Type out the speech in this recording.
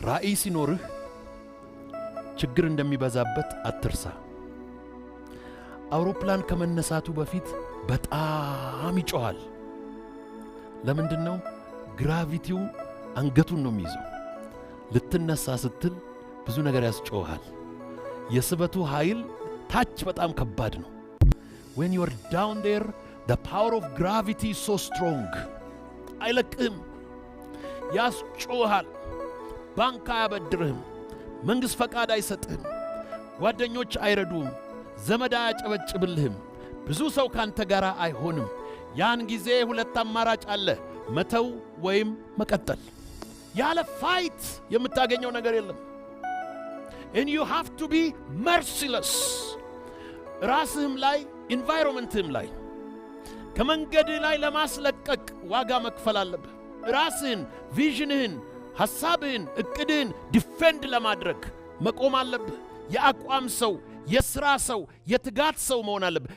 ራእይ ሲኖርህ ችግር እንደሚበዛበት አትርሳ። አውሮፕላን ከመነሳቱ በፊት በጣም ይጮሃል። ለምንድነው? ግራቪቲው አንገቱን ነው የሚይዘው። ልትነሳ ስትል ብዙ ነገር ያስጮሃል። የስበቱ ኃይል ታች በጣም ከባድ ነው። when you are down there the power of gravity is so strong አይለቅህም፣ ያስጮሃል። ባንክ አያበድርህም፣ መንግሥት ፈቃድ አይሰጥህም፣ ጓደኞች አይረዱም፣ ዘመድ አያጨበጭብልህም፣ ብዙ ሰው ካንተ ጋር አይሆንም። ያን ጊዜ ሁለት አማራጭ አለ፣ መተው ወይም መቀጠል። ያለ ፋይት የምታገኘው ነገር የለም። and you have to be merciless ራስህም ላይ environmentህም ላይ ከመንገድ ላይ ለማስለቀቅ ዋጋ መክፈል አለብህ። ራስህን፣ ቪዥንህን፣ ሐሳብህን፣ እቅድህን ዲፌንድ ለማድረግ መቆም አለብህ። የአቋም ሰው፣ የሥራ ሰው፣ የትጋት ሰው መሆን አለብህ።